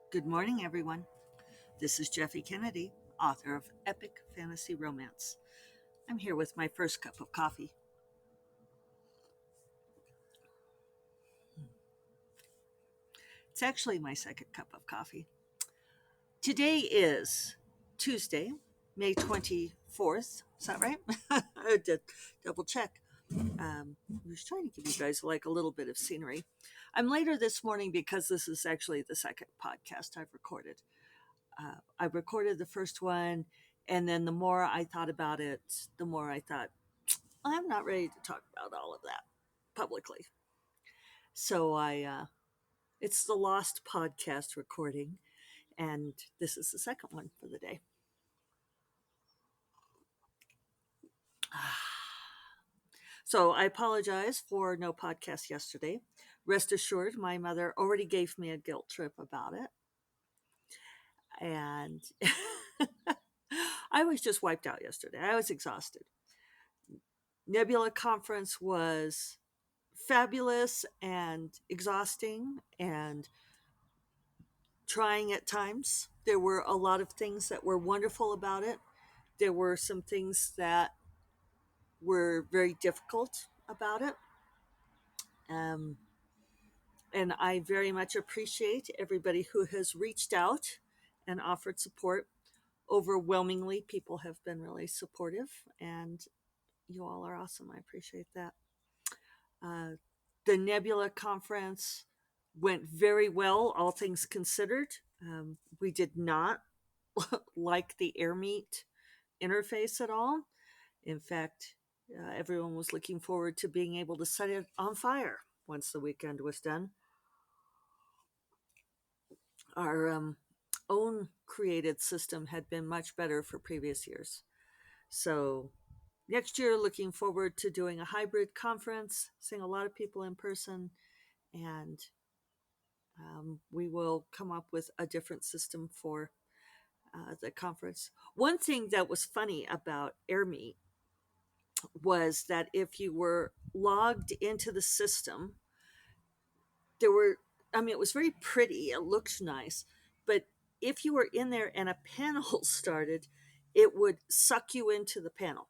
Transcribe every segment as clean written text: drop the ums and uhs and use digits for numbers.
Good morning, everyone. This is Jeffy Kennedy, author of Epic Fantasy Romance. I'm here with my first cup of coffee. It's actually my second cup of coffee. Today is Tuesday, May 24th. Is that right? I did double check. I was trying to give you guys like a little bit of scenery. I'm later this morning because this is actually the second podcast I've recorded. I recorded the first one, and then the more I thought about it, the more I thought, I'm not ready to talk about all of that publicly. So it's the lost podcast recording, and this is the second one for the day. So I apologize for no podcast yesterday. Rest assured, my mother already gave me a guilt trip about it. And I was just wiped out yesterday. I was exhausted. Nebula Conference was fabulous and exhausting and trying at times. There were a lot of things that were wonderful about it. There were some things that were very difficult about it. Um, and I very much appreciate everybody who has reached out and offered support. Overwhelmingly, people have been really supportive, and you all are awesome. I appreciate that. Uh, the Nebula conference went very well, all things considered. We did not like the air meet interface at all. In fact, everyone was looking forward to being able to set it on fire once the weekend was done. Our own created system had been much better for previous years. So next year, looking forward to doing a hybrid conference, seeing a lot of people in person, and we will come up with a different system for the conference. One thing that was funny about AirMeet was that if you were logged into the system, there were, I mean, it was very pretty, it looked nice, but if you were in there and a panel started, it would suck you into the panel,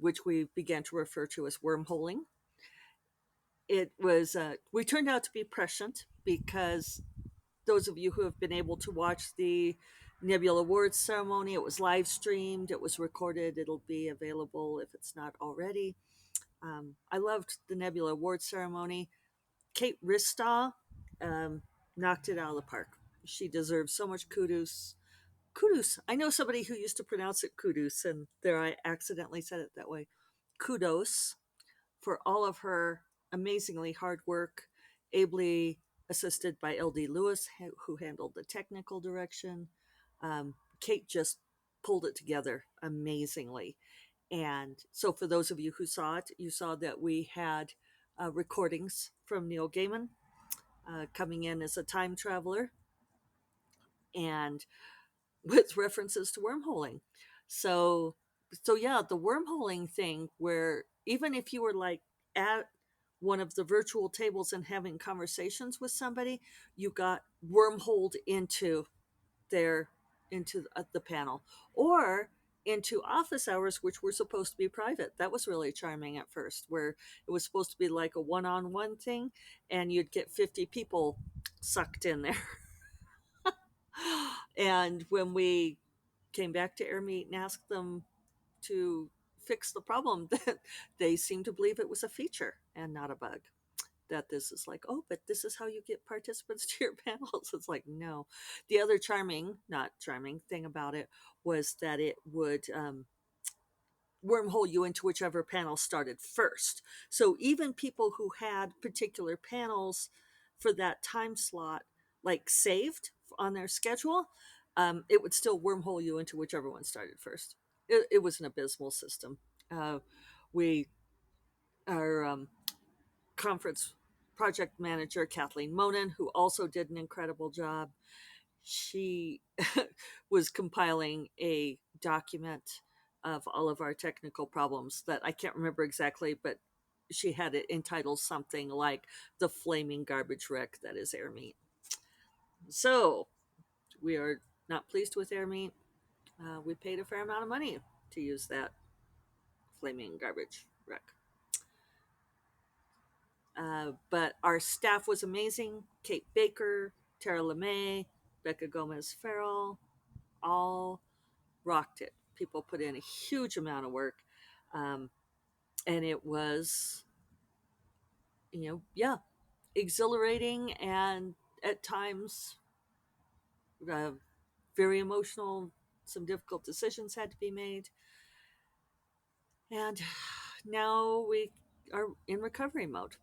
which we began to refer to as wormholing. It was, we turned out to be prescient because those of you who have been able to watch the Nebula Awards ceremony, it was live streamed, it was recorded, it'll be available if it's not already. I loved the Nebula Awards ceremony. Kate Ristaw knocked it out of the park. She deserves so much kudos. Kudos. I know somebody who used to pronounce it kudos, and there I accidentally said it that way. Kudos for all of her amazingly hard work, ably assisted by LD Lewis, who handled the technical direction. Kate just pulled it together amazingly. And so, for those of you who saw it, you saw that we had recordings from Neil Gaiman coming in as a time traveler and with references to wormholing. So, so yeah, the wormholing thing, where even if you were like at one of the virtual tables and having conversations with somebody, you got wormholed into their into the panel, or into office hours, which were supposed to be private. That was really charming at first, where it was supposed to be like a one-on-one thing, and you'd get 50 people sucked in there. And when we came back to AirMeet and asked them to fix the problem, that they seemed to believe it was a feature and not a bug. That this is like, oh, but this is how you get participants to your panels. It's like, no. The other charming, not charming thing about it was that it would wormhole you into whichever panel started first. So even people who had particular panels for that time slot, like saved on their schedule, it would still wormhole you into whichever one started first. It was an abysmal system. We, our conference project manager, Kathleen Monin, who also did an incredible job, she was compiling a document of all of our technical problems that I can't remember exactly, but she had it entitled something like "The Flaming Garbage Wreck That Is AirMeet." So we are not pleased with air meat. We paid a fair amount of money to use that flaming garbage wreck. But our staff was amazing. Kate Baker, Tara LeMay, Becca Gomez Farrell, all rocked it. People put in a huge amount of work. Um, and it was, yeah, exhilarating and at times uh, very emotional. Some difficult decisions had to be made. And now we are in recovery mode.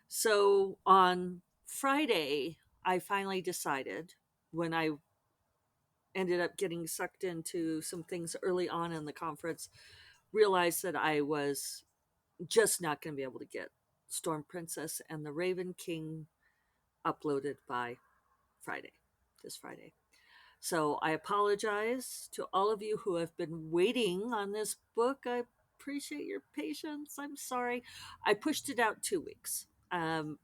So on Friday, I finally decided, when I ended up getting sucked into some things early on in the conference, realized that I was just not going to be able to get Storm Princess and the Raven King uploaded by Friday, this Friday. So I apologize to all of you who have been waiting on this book. I appreciate your patience. I'm sorry. I pushed it out 2 weeks.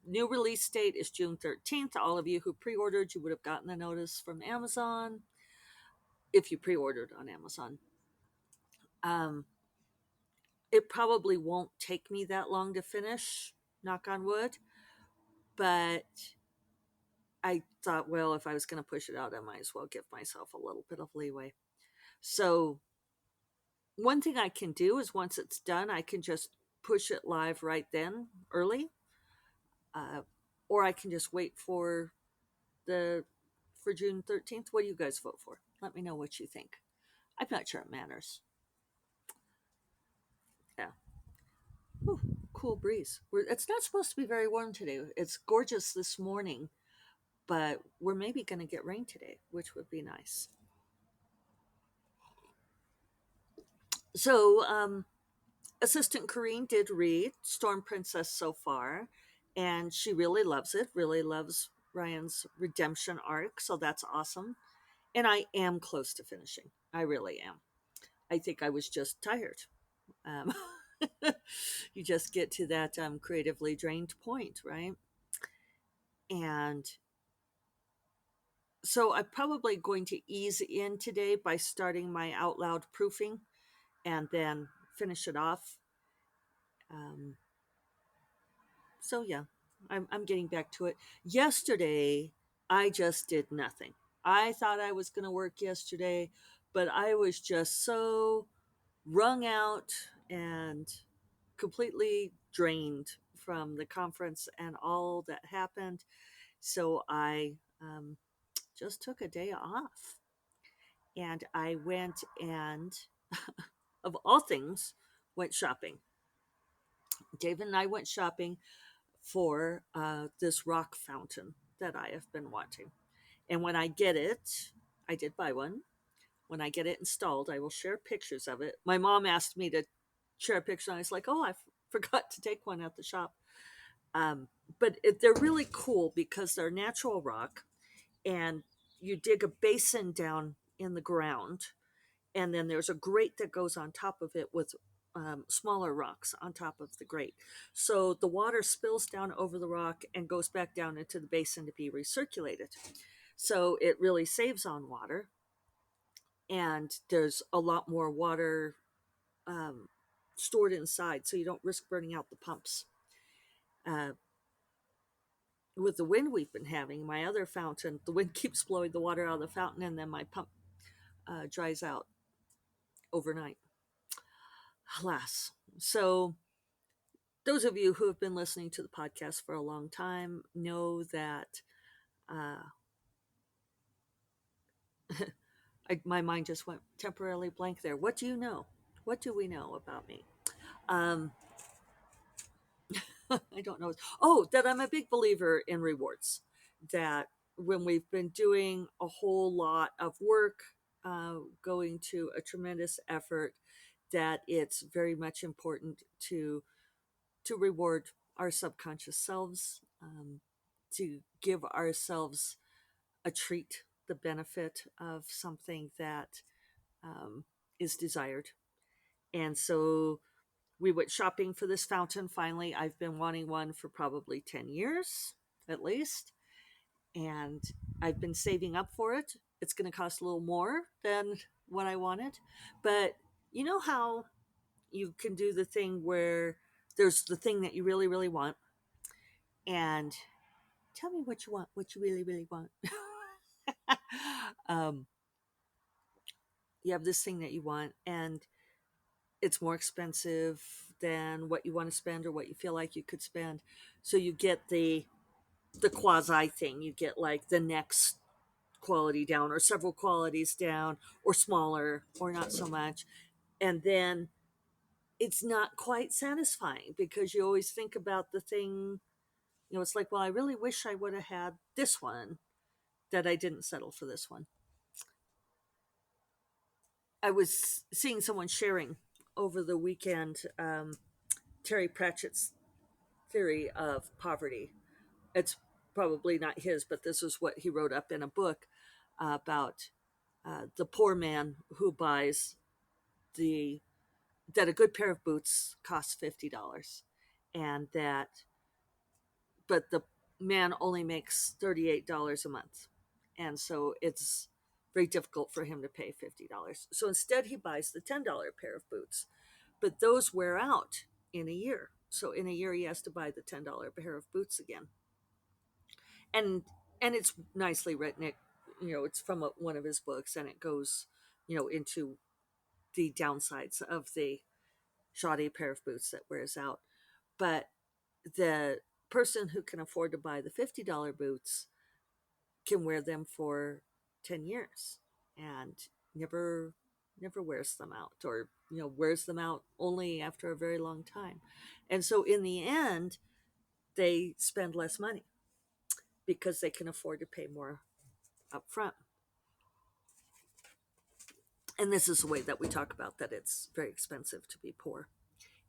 New release date is June 13th. All of you who pre ordered, you would have gotten the notice from Amazon if you pre ordered on Amazon. Um, it probably won't take me that long to finish, knock on wood, but I thought, well, if I was going to push it out, I might as well give myself a little bit of leeway. So one thing I can do is once it's done, I can just push it live right then, early, uh, or I can just wait the for June 13th. What do you guys vote for? Let me know what you think. I'm not sure it matters. Yeah. Ooh, cool breeze. It's not supposed to be very warm today. It's gorgeous this morning, but we're maybe going to get rain today, which would be nice. So, Assistant Corrine did read Storm Princess so far, and she really loves it, really loves Ryan's redemption arc, so that's awesome. And I am close to finishing. I really am. I think I was just tired. Um, you just get to that creatively drained point, right? And so I'm probably going to ease in today by starting my out loud proofing and then finish it off. Um, so yeah, I'm getting back to it. Yesterday, I just did nothing. I thought I was going to work yesterday, but I was just so wrung out and completely drained from the conference and all that happened. So I just took a day off and I went and, of all things, went shopping. David and I went shopping for this rock fountain that I have been wanting. And when I get it, I did buy one. When I get it installed, I will share pictures of it. My mom asked me to share a picture, and I was like, oh, forgot to take one at the shop. Um, but they're really cool because they're natural rock, and you dig a basin down in the ground, and then there's a grate that goes on top of it with smaller rocks on top of the grate. So the water spills down over the rock and goes back down into the basin to be recirculated. So it really saves on water, and there's a lot more water um, stored inside, so you don't risk burning out the pumps. Uh, with the wind we've been having, my other fountain, the wind keeps blowing the water out of the fountain, and then my pump dries out overnight. Alas. So, those of you who have been listening to the podcast for a long time know that uh, my mind just went temporarily blank there. What do you know? What do we know about me? Um, I don't know. Oh, that I'm a big believer in rewards. That when we've been doing a whole lot of work, going to a tremendous effort, that it's very much important to reward our subconscious selves, to give ourselves a treat, the benefit of something that um, is desired. And so we went shopping for this fountain finally. I've been wanting one for probably 10 years at least. and I've been saving up for it. It's going to cost a little more than what I wanted, but you know how you can do the thing where there's the thing that you really, really want, and tell me what you want, what you really, really want. um, you have this thing that you want, and it's more expensive than what you want to spend or what you feel like you could spend. So you get the quasi thing. You get like the next quality down or several qualities down or smaller or not so much. And then it's not quite satisfying because you always think about the thing, it's like, well, I really wish I would have had this one, that I didn't settle for this one. I was seeing someone sharing over the weekend Terry Pratchett's theory of poverty. It's probably not his, but this is what he wrote up in a book about the poor man who buys the that a good pair of boots costs $50, and that but the man only makes $38 a month, and so it's very difficult for him to pay $50. So instead, he buys the $10 pair of boots, but those wear out in a year. So in a year, he has to buy the $10 pair of boots again, and it's nicely written. It's from one of his books, and it goes into the downsides of the shoddy pair of boots that wears out. But the person who can afford to buy the $50 boots can wear them for 10 years and never wears them out, or wears them out only after a very long time. And so in the end, they spend less money because they can afford to pay more up front. And this is the way that we talk about that it's very expensive to be poor.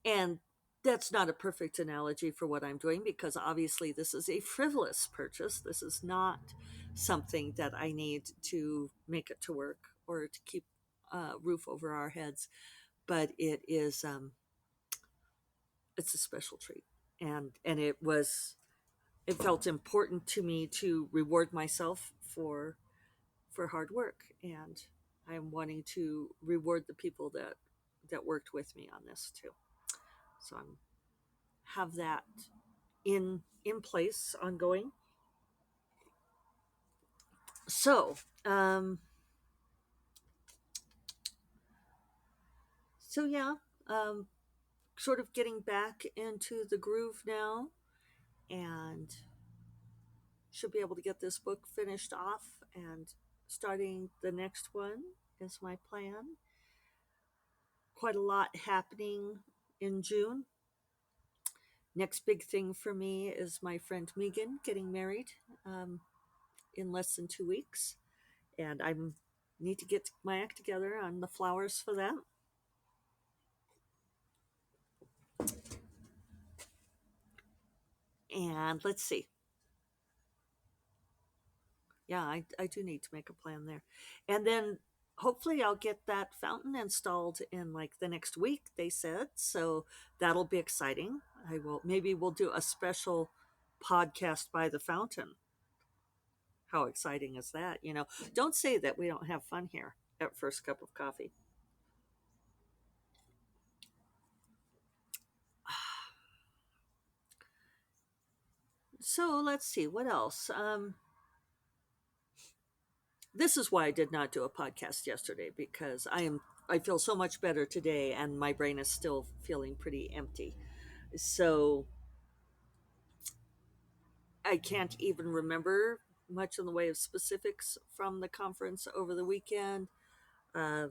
And that's not a perfect analogy for what I'm doing, because obviously this is a frivolous purchase. This is not something that I need to make it to work or to keep a roof over our heads, but it's a special treat. And it felt important to me to reward myself for hard work, and I'm wanting to reward the people that worked with me on this too. So I'm have that in place ongoing. So um yeah, um sort of getting back into the groove now, and should be able to get this book finished off, and starting the next one is my plan. Quite a lot happening in June. Next big thing for me is my friend Megan getting married um, in less than 2 weeks, and I need to get my act together on the flowers for that. And let's see. Yeah, I do need to make a plan there. And then hopefully I'll get that fountain installed in like the next week, they said. So that'll be exciting. Maybe we'll do a special podcast by the fountain. How exciting is that? Don't say that we don't have fun here at First Cup of Coffee. So let's see what else. This is why I did not do a podcast yesterday, because I feel so much better today, and my brain is still feeling pretty empty. So I can't even remember much in the way of specifics from the conference over the weekend. Uh,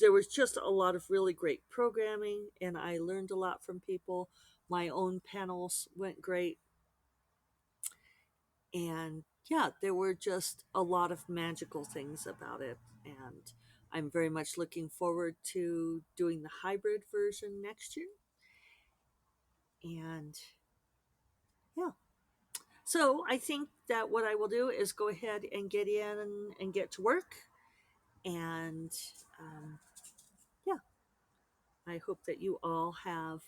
there was just a lot of really great programming, and I learned a lot from people. My own panels went great. And yeah, there were just a lot of magical things about it. And I'm very much looking forward to doing the hybrid version next year. And yeah, so I think that what I will do is go ahead and get in and get to work. And yeah, I hope that you all have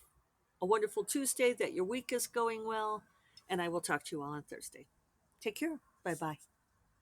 a wonderful Tuesday, that your week is going well, and I will talk to you all on Thursday. Take care. Bye bye.